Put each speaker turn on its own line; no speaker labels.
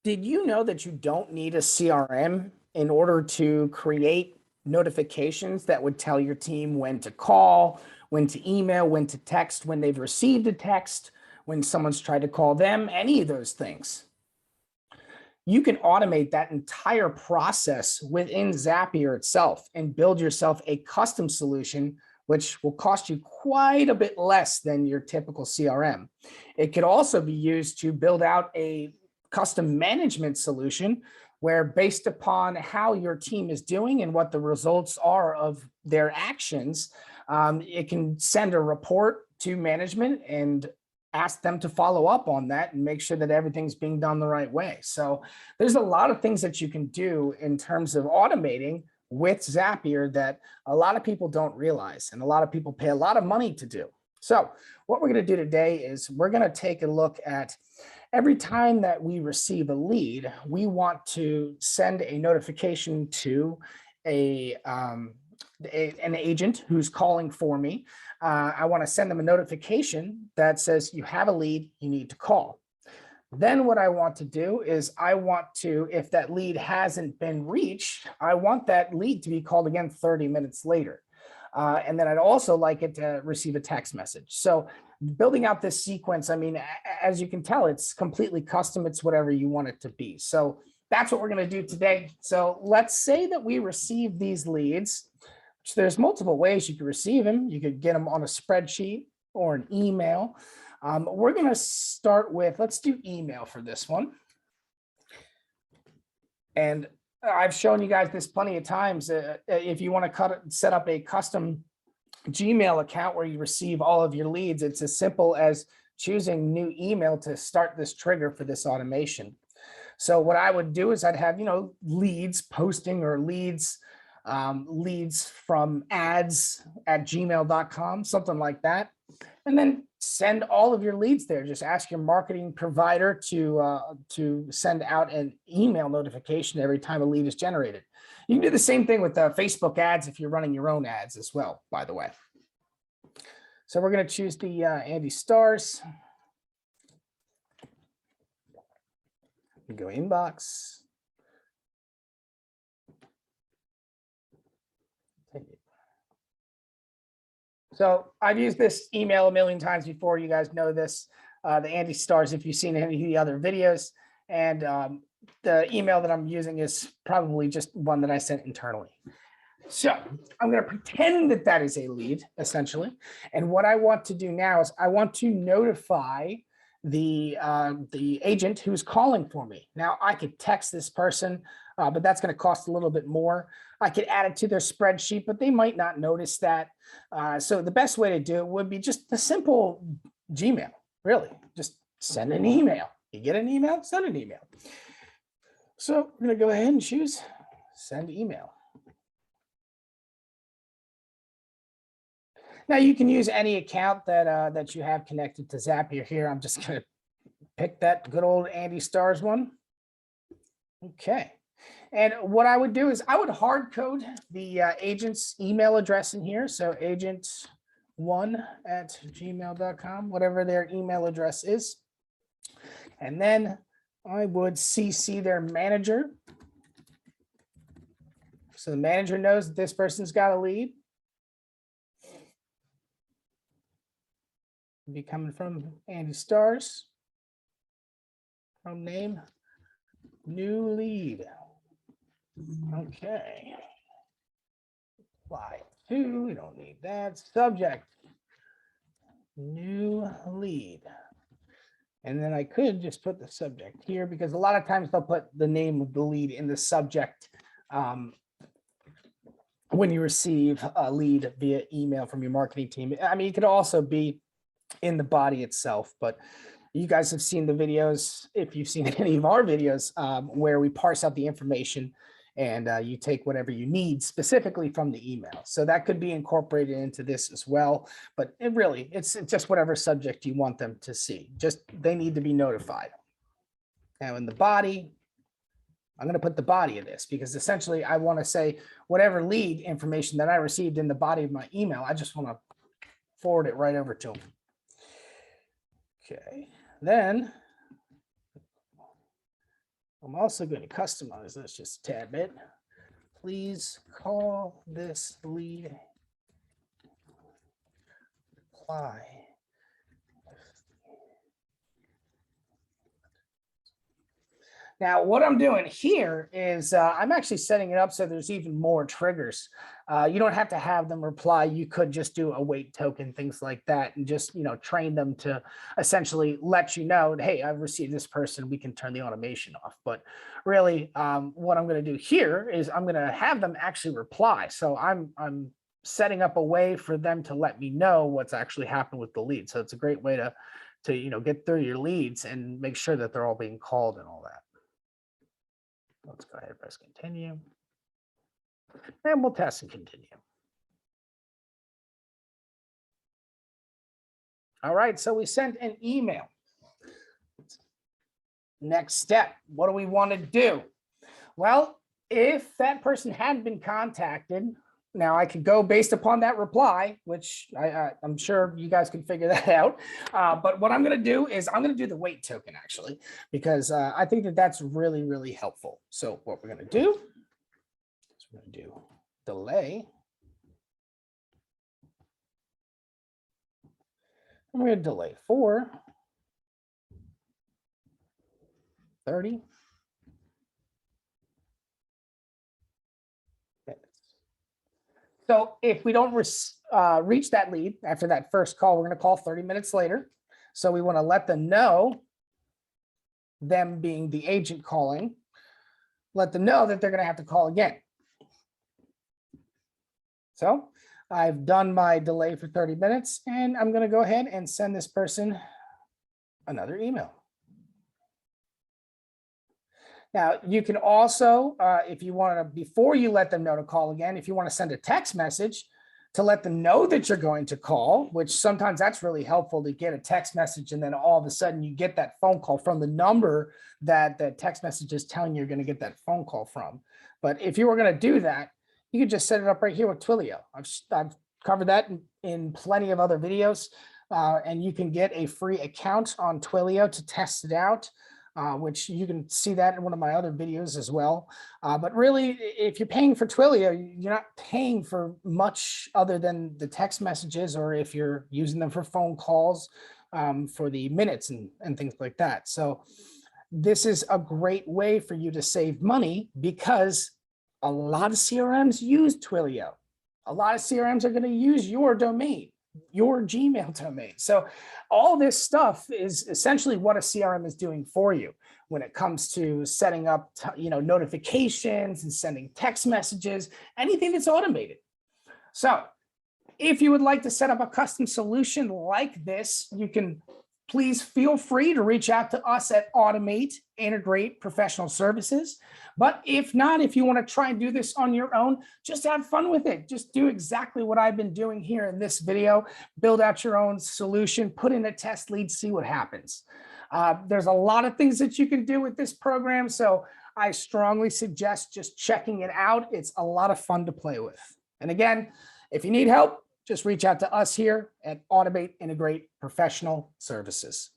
Did you know that you don't need a CRM in order to create notifications that would tell your team when to call, when to email, when to text, when they've received a text, when someone's tried to call them, any of those things? You can automate that entire process within Zapier itself and build yourself a custom solution, which will cost you quite a bit less than your typical CRM. It could also be used to build out a custom management solution where, based upon how your team is doing and what the results are of their actions, it can send a report to management and ask them to follow up on that and make sure that everything's being done the right way. So there's a lot of things that you can do in terms of automating with Zapier that a lot of people don't realize and a lot of people pay a lot of money to do. So what we're going to do today is we're going to take a look at every time that we receive a lead, we want to send a notification to an agent who's calling for me. I want to send them a notification that says you have a lead, you need to call. Then what I want to do is I want to, if that lead hasn't been reached, I want that lead to be called again 30 minutes later. And then I'd also like it to receive a text message. So building out this sequence, I mean, as you can tell, it's completely custom. It's whatever you want it to be. So that's what we're going to do today. So let's say that we receive these leads. So there's multiple ways you could receive them. You could get them on a spreadsheet or an email. We're going to start with, let's do email for this one. And I've shown you guys this plenty of times. If you want to set up a custom Gmail account where you receive all of your leads, it's as simple as choosing new email to start this trigger for this automation. So what I would do is I'd have, leads posting or leads from ads at gmail.com, something like that. And then send all of your leads there. Just ask your marketing provider to send out an email notification every time a lead is generated. You can do the same thing with Facebook ads if you're running your own ads as well, by the way. So we're going to choose the Andy Stars. We go inbox. So I've used this email a million times before. You guys know this, the Andy Stars, if you've seen any of the other videos. And the email that I'm using is probably just one that I sent internally. So I'm going to pretend that that is a lead, essentially. And what I want to do now is I want to notify the agent who's calling for me. Now, I could text this person, but that's going to cost a little bit more. I could add it to their spreadsheet, but they might not notice that. So the best way to do it would be just a simple Gmail, really. Just send an email. You get an email, send an email. So we're going to go ahead and choose send email. Now you can use any account that you have connected to Zapier here. I'm just going to pick that good old Andy Stars one. Okay. And what I would do is I would hard code the agent's email address in here. So agent1@gmail.com, whatever their email address is. And then I would CC their manager. So the manager knows that this person's got a lead. Be coming from Andy Stars. From name, new lead. Okay. Apply to, we don't need that. Subject, new lead. And then I could just put the subject here because a lot of times they'll put the name of the lead in the subject when you receive a lead via email from your marketing team. I mean, it could also be in the body itself, but you guys have seen the videos, if you've seen any of our videos, where we parse out the information and you take whatever you need specifically from the email. So that could be incorporated into this as well, but it's just whatever subject you want them to see. Just they need to be notified. Now in the body, I'm going to put the body of this because essentially I want to say whatever lead information that I received in the body of my email, I just want to forward it right over to them. Okay, then I'm also going to customize this just a tad bit. Please call this lead. Reply. Now, what I'm doing here is I'm actually setting it up so there's even more triggers. You don't have to have them reply. You could just do a wait token, things like that, and just train them to essentially let you know, hey, I've received this person. We can turn the automation off. But really, what I'm going to do here is I'm going to have them actually reply. So I'm setting up a way for them to let me know what's actually happened with the lead. So it's a great way to get through your leads and make sure that they're all being called and all that. Let's go ahead and press continue. And we'll test and continue. All right, so we sent an email. Next step, what do we want to do? Well, if that person had been contacted, now I could go based upon that reply, which I'm sure you guys can figure that out. But what I'm going to do is I'm going to do the wait token actually, because I think that that's really, really helpful. So what we're going to do is we're going to do delay. And we're going to delay for 30 minutes. So if we don't reach that lead after that first call, we're going to call 30 minutes later. So we want to let them know, them being the agent calling, let them know that they're going to have to call again. So I've done my delay for 30 minutes and I'm going to go ahead and send this person another email. Now, you can also, if you want to, before you let them know to call again, if you want to send a text message to let them know that you're going to call, which sometimes that's really helpful to get a text message and then all of a sudden you get that phone call from the number that the text message is telling you're going to get that phone call from. But if you were going to do that, you could just set it up right here with Twilio. I've covered that in plenty of other videos, and you can get a free account on Twilio to test it out. Which you can see that in one of my other videos as well. But really, if you're paying for Twilio, you're not paying for much other than the text messages, or if you're using them for phone calls, for the minutes and things like that. So this is a great way for you to save money because a lot of CRMs use Twilio. A lot of CRMs are going to use your domain, your Gmail domain. So all this stuff is essentially what a CRM is doing for you when it comes to setting up, notifications and sending text messages, anything that's automated. So if you would like to set up a custom solution like this, you can please feel free to reach out to us at Automate Integrate Professional Services. But if not, if you want to try and do this on your own, just have fun with it. Just do exactly what I've been doing here in this video. Build out your own solution, put in a test lead, see what happens. There's a lot of things that you can do with this program, so I strongly suggest just checking it out. It's a lot of fun to play with. And again, if you need help, just reach out to us here at Automate Integrate Professional Services.